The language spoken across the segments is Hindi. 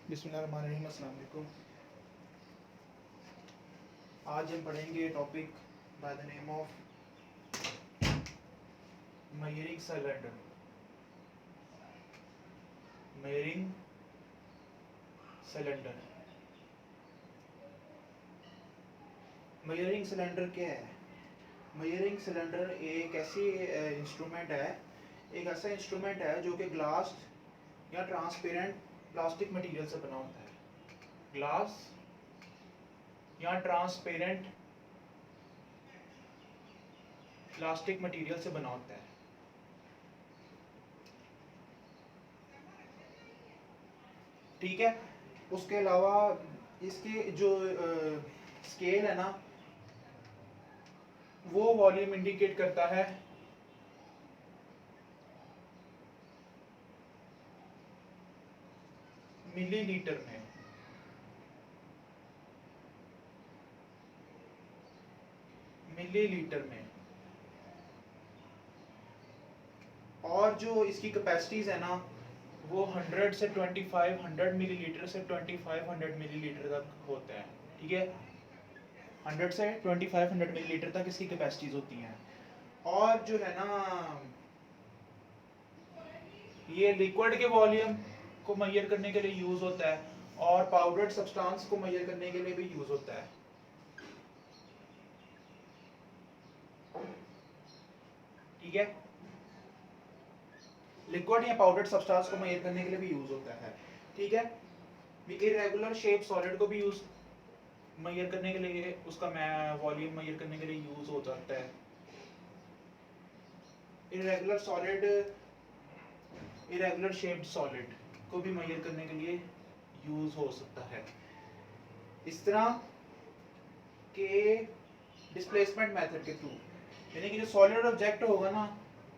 बिस्मिल्लाहिर्रहमानिर्रहीम। अस्सलाम वालेकुम। आज हम पढ़ेंगे topic by the name of measuring cylinder. Measuring cylinder. Measuring cylinder क्या है? मेजरिंग सिलेंडर एक ऐसी इंस्ट्रूमेंट है, एक ऐसा इंस्ट्रूमेंट है जो कि ग्लास या ट्रांसपेरेंट प्लास्टिक मटेरियल से बना होता है। ग्लास या ट्रांसपेरेंट प्लास्टिक मटेरियल से बना होता है। ठीक है। उसके अलावा इसके जो स्केल है ना, वो वॉल्यूम इंडिकेट करता है मिलीलीटर में। मिलीलीटर में। और जो इसकी कैपेसिटीज है ना, वो 100 से 25 100 मिलीलीटर से 2500 मिलीलीटर तक होता है। ठीक है, 100 से 2500 मिलीलीटर तक इसकी कैपेसिटीज होती हैं। और जो है ना, ये लिक्विड के वॉल्यूम को मेजर करने के लिए यूज होता है और पाउडर्ड सब्सटेंस को मेजर करने के लिए भी यूज होता है। ठीक है, लिक्विड या पाउडर्ड सब्सटेंस को मेजर करने के लिए भी यूज होता है। ठीक है, इरेगुलर शेप सॉलिड को भी यूज मेजर करने के लिए, उसका वॉल्यूम मेजर करने के लिए यूज हो जाता है। Irregular solid, irregular shaped solid को भी मेजर करने के लिए यूज हो सकता है। इस तरह के डिस्प्लेसमेंट मेथड के थ्रू, यानी कि जो सॉलिड ऑब्जेक्ट होगा ना,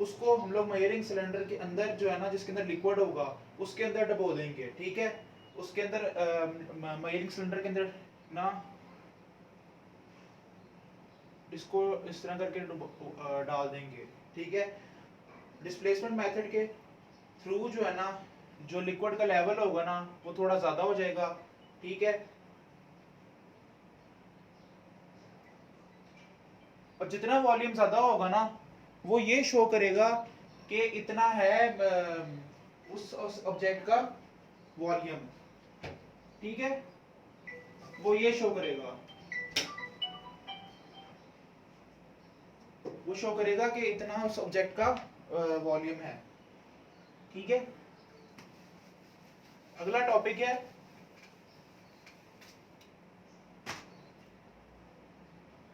उसको हम लोग मेजरिंग सिलेंडर के अंदर जो है ना, जिसके अंदर लिक्विड होगा उसके अंदर डबो देंगे। ठीक है, उसके अंदर मेजरिंग सिलेंडर के अंदर ना इसको इस तरह करके डाल देंगे। ठीक है, डिस्प्लेसमेंट मेथड के थ्रू जो है ना, जो लिक्विड का लेवल होगा ना, वो थोड़ा ज्यादा हो जाएगा। ठीक है, और जितना वॉल्यूम ज्यादा होगा ना, वो ये शो करेगा कि इतना है उस ऑब्जेक्ट का वॉल्यूम। ठीक है, वो ये शो करेगा, वो शो करेगा कि इतना उस ऑब्जेक्ट का वॉल्यूम है। ठीक है, अगला टॉपिक है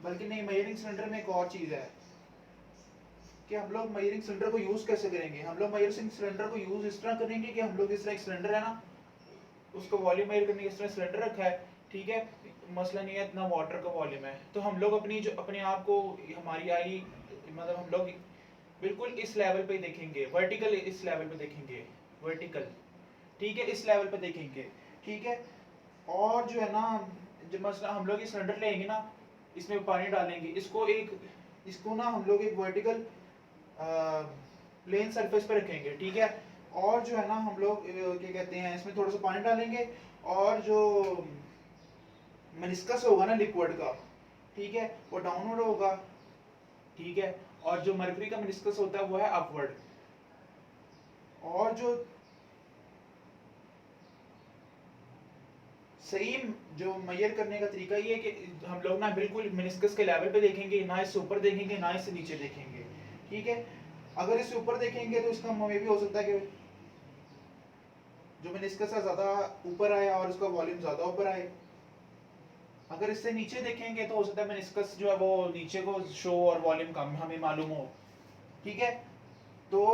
बल्कि नहीं, मेजरिंग सिलेंडर में एक और चीज है कि हम लोग मेजरिंग सिलेंडर को यूज कैसे करेंगे। हम लोग मेजरिंग सिलेंडर को यूज इस तरह करेंगे कि हम लोग इस तरह एक सिलेंडर है ना, उसको वॉल्यूम मेजर करने के इस तरह सिलेंडर रखा है। ठीक है, मसलन ये इतना वाटर का वॉल्यूम है, तो हम लोग अपनी जो अपने आप को, हमारी आई मतलब हम लोग बिल्कुल इस लेवल पे देखेंगे, वर्टिकल इस लेवल पे देखेंगे, वर्टिकल। ठीक है, इस लेवल पे देखेंगे। ठीक है, और जो है ना, जब मसला हम लोग ये सिलेंडर लेंगे ना, इसमें पानी डालेंगे, इसको ना हम लोग एक वर्टिकल प्लेन सरफेस पे रखेंगे। ठीक है, और जो है ना, हम लोग क्या कहते हैं, इसमें थोड़ा सा पानी डालेंगे और जो मेनिस्कस होगा ना लिक्विड का, ठीक है, वो डाउनवर्ड होगा। ठीक है, और जो मरकरी का मेनिस्कस होता है वो है अपवर्ड। और जो सही जो मेजर करने का तरीका ये है कि हम लोग ना बिल्कुल मेनिस्कस के लेवल पे देखेंगे, ना इससे ऊपर देखेंगे ना इससे नीचे देखेंगे। ठीक है, अगर इससे ऊपर देखेंगे तो इसका मतलब ये भी हो सकता है कि जो मेनिस्कस है ज्यादा ऊपर आए और उसका वॉल्यूम ज्यादा ऊपर आए। अगर इससे नीचे देखेंगे तो हो सकता है मेनिस्कस जो है वो नीचे को शो और वॉल्यूम कम हमें मालूम हो। ठीक है, तो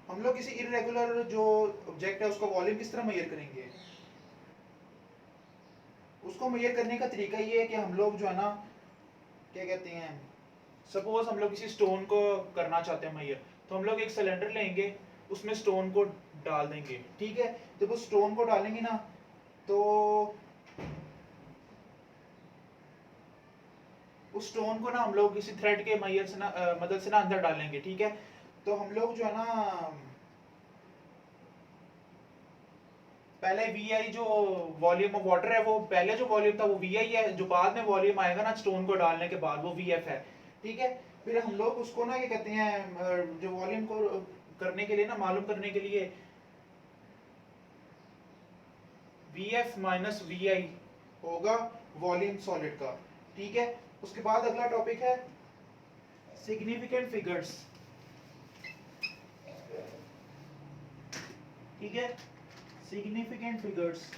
हम लोग किसी इरेगुलर जो ऑब्जेक्ट है उसका वॉल्यूम किस तरह मेजर करेंगे? उसको मेजर करने का तरीका ये है कि हम लोग जो है ना, क्या कहते हैं, सपोज हम लोग किसी स्टोन को करना चाहते हैं मेजर, तो हम लोग एक सिलेंडर लेंगे, उसमें स्टोन को डाल देंगे। ठीक है, जब उस स्टोन को डालेंगे ना, तो उस स्टोन को ना हम लोग किसी थ्रेड के मेजर से ना मदद से ना अंदर डालेंगे। ठीक है, तो हम लोग जो है ना पहले वी आई जो वॉल्यूम ऑफ वाटर है वो पहले जो वॉल्यूम था वो वी आई है, जो बाद में वॉल्यूम आएगा ना स्टोन को डालने के बाद वो वी एफ है। ठीक है, फिर हम लोग उसको ना ये कहते हैं जो वॉल्यूम को करने के लिए ना मालूम करने के लिए वी एफ माइनस वी आई होगा वॉल्यूम सॉलिड का। ठीक है, उसके बाद अगला टॉपिक है सिग्निफिकेंट फिगर्स। ठीक है, सिग्निफिकेंट फिगर्स।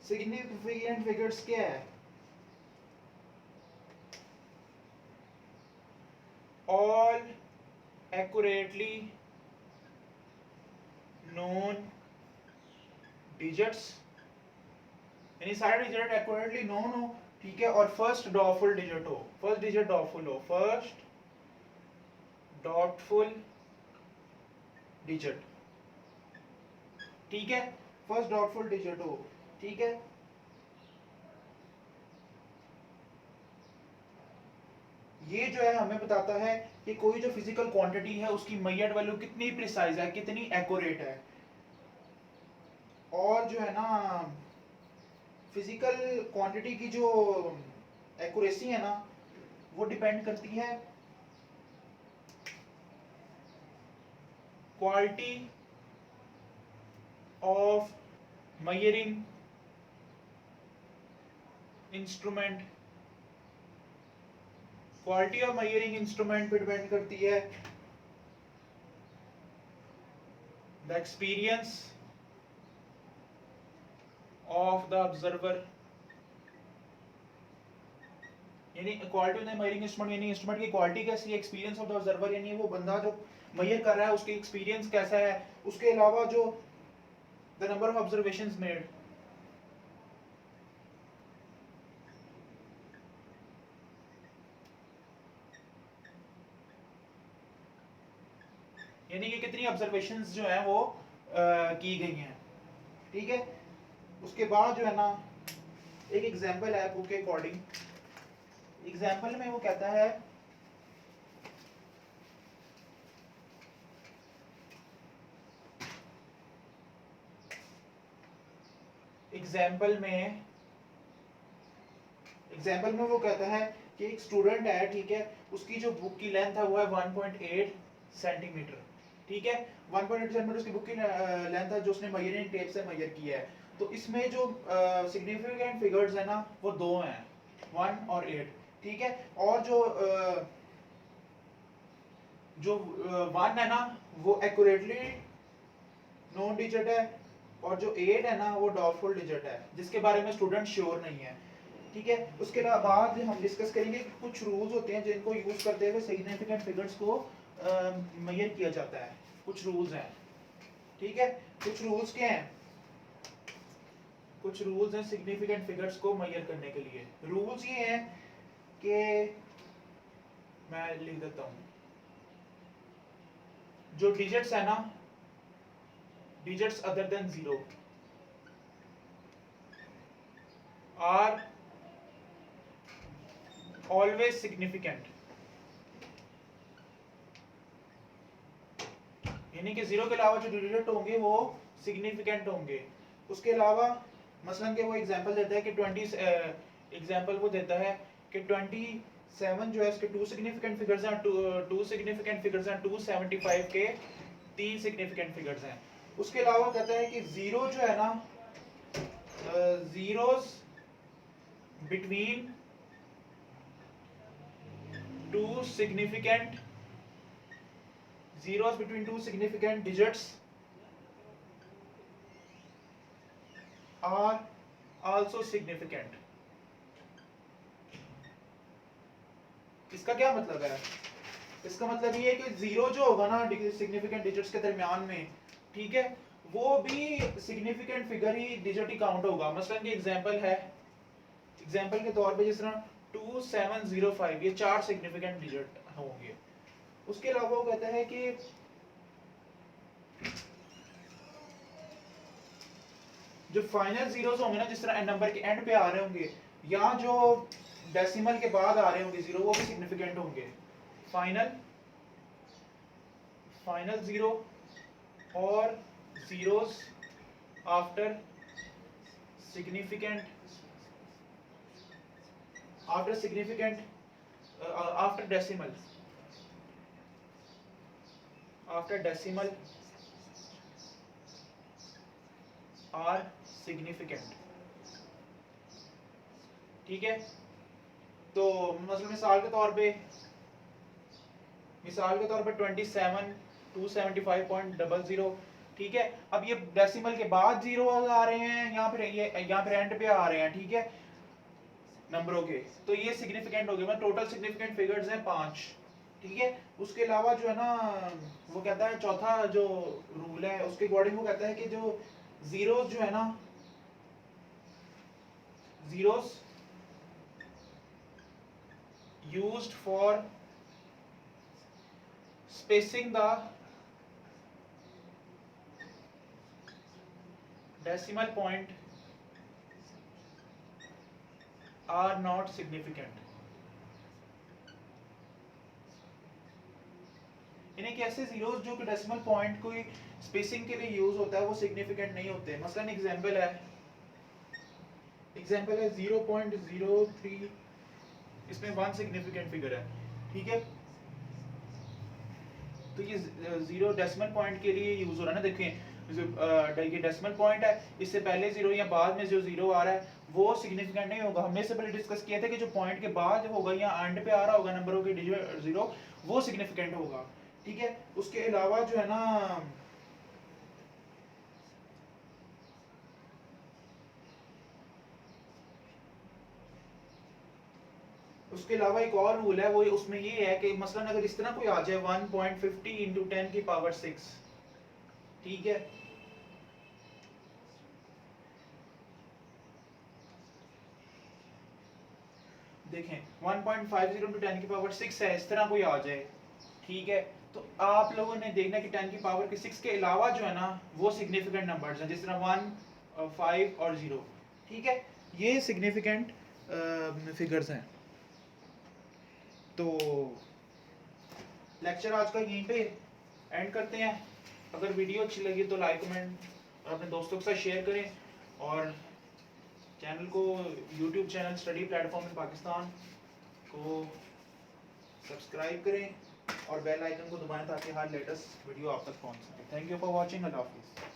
सिग्निफिकेंट फिगर्स क्या है? all accurately known digits, यानी सारे डिजिट एक्यूरेटली नोन हो। ठीक है, और फर्स्ट डॉटफुल डिजिट हो, फर्स्ट डिजिट डॉटफुल हो, फर्स्ट डॉटफुल डिजिट। ठीक है, फर्स्ट डॉटफुल डिजिट हो। ठीक है, ये जो है हमें बताता है कि कोई जो फिजिकल क्वांटिटी है उसकी मेजर्ड वैल्यू कितनी प्रिसाइज है, कितनी एक्यूरेट है। और जो है ना फिजिकल क्वांटिटी की जो एक्यूरेसी है ना वो डिपेंड करती है quality of measuring instrument, quality of measuring instrument पे डिपेंड करती है the experience of the observer, यानी quality of the measuring instrument यानी इंस्ट्रूमेंट की क्वालिटी कैसी है, एक्सपीरियंस ऑफ द ऑब्जर्वर यानी वो बंदा जो मेजर कर रहा है उसकी एक्सपीरियंस कैसा है, उसके अलावा जो the number of observations made. यानी कि कितनी ऑब्जर्वेशंस जो है वो की गई हैं। ठीक है, उसके बाद जो है ना एक एग्जांपल है बुक के अकॉर्डिंग। एग्जांपल में वो कहता है एग्जांपल में वो कहता है कि एक स्टूडेंट है, ठीक है, उसकी जो बुक की लेंथ है वो है 1.8 सेंटीमीटर। ठीक है, 1.8 सेंटीमीटर उसकी बुक की लेंथ है जो उसने मेजरिंग टेप से मेजर किया है। तो इसमें जो सिग्निफिकेंट फिगर्स है ना वो दो हैं, 1 और 8। ठीक है, और जो 1 है ना वो एक्यूरेटली नोन डिजिट है, और जो 8 है ना वो डाउटफुल डिजिट है जिसके बारे में स्टूडेंट श्योर नहीं है। ठीक है, उसके बाद हम डिस्कस करेंगे कि कुछ रूल्स होते हैं जिनको यूज करते हुए सिग्निफिकेंट फिगर्स को मेजर किया जाता है। कुछ रूल्स हैं। ठीक है, कुछ रूल्स क्या हैं? कुछ रूल्स हैं सिग्निफिकेंट फिगर्स को मेजर करने के लिए। रूल्स ये हैं कि मैं लिख देता हूं, जो डिजिट्स है ना, digits other than 0 are always significant, यानी कि 0 के अलावा जो डिजिट होंगे वो सिग्निफिकेंट होंगे। उसके अलावा मसलन के वो एग्जांपल देता है कि 20 एग्जांपल वो देता है कि 27 जो है इसके 2 सिग्निफिकेंट फिगर्स हैं, 2 सिग्निफिकेंट फिगर्स हैं, 275 के 3 सिग्निफिकेंट फिगर्स हैं। उसके अलावा कहता है कि 0 जो है ना zeros between two significant digits are also significant। इसका क्या मतलब है? इसका मतलब ये है कि 0 जो होगा ना सिग्निफिकेंट डिजिट्स के दरमियान में, ठीक है, वो भी सिग्निफिकेंट फिगर ही डिजिट ही काउंट होगा। मसलन ये एग्जांपल है, एग्जांपल के तौर पे जिस तरह 2705 ये 4 सिग्निफिकेंट डिजिट होंगे। उसके अलावा वो कहता है कि जो फाइनल जीरोस होंगे ना, जिस तरह नंबर के एंड पे आ रहे होंगे, या जो डेसिमल के बाद आ रहे होंगे जीरो, वो भी सिग्निफिकेंट होंगे। फाइनल जीरो और zeros after significant after decimal are significant। ठीक है, तो मिसाल के तौर पे 27,275.00। ठीक है, अब ये डेसिमल के बाद जीरो आ रहे हैं, यहाँ पे एंड पे आ रहे हैं। ठीक है, नंबरों के, तो ये सिग्निफिकेंट हो गए। टोटल सिग्निफिकेंट फिगर्स हैं 5। ठीक है, उसके अलावा जो है ना, वो कहता है चौथा जो रूल है उसके अकॉर्डिंग, वो कहता है कि जो जीरोस जो है ना, zeros used for spacing the decimal point are not significant। इन्हें कैसे जीरोस जो कि डेसिमल पॉइंट कोई स्पेसिंग के लिए यूज होता है, वो सिग्निफिकेंट नहीं होते। मसलन एग्जांपल है 0.03, इसमें 1 सिग्निफिकेंट फिगर है। ठीक है, तो ये जीरो डेसिमल पॉइंट के लिए यूज हो रहा है ना। देखें, ये डेसिमल पॉइंट है, इससे पहले जीरो या बाद में जो जीरो आ रहा है वो सिग्निफिकेंट नहीं होगा। हमने इससे पहले डिस्कस किया था कि जो पॉइंट के बाद होगा या एंड पे आ रहा होगा नंबरों के डिजिट जीरो, वो सिग्निफिकेंट होगा। ठीक है, उसके अलावा जो है ना, उसके अलावा एक और रूल है, वो उसमें ये है कि मसलन अगर इस तरह कोई आ जाए 1.50 इंटू 10 की पावर 6। ठीक है, देखें 1.50 इंटू 10 की पावर 6 है, इस तरह कोई आ जाए। ठीक है, तो आप लोगों ने देखना कि 10 की पावर के 6 के अलावा जो है ना, वो सिग्निफिकेंट नंबर्स हैं, जिस तरह 1, 5 और 0। ठीक है, ये सिग्निफिकेंट फिगर्स हैं। तो लेक्चर आज का यहीं पे एंड करते हैं। अगर वीडियो अच्छी लगी तो लाइक, कमेंट और अपने दोस्तों के साथ शेयर करें, और चैनल को, यूट्यूब चैनल स्टडी प्लेटफॉर्म इन पाकिस्तान को सब्सक्राइब करें और बेल आइकन को दबाएं ताकि हर लेटेस्ट वीडियो आप तक पहुंच सके। Thank you for watching. अल्लाह हाफिज़।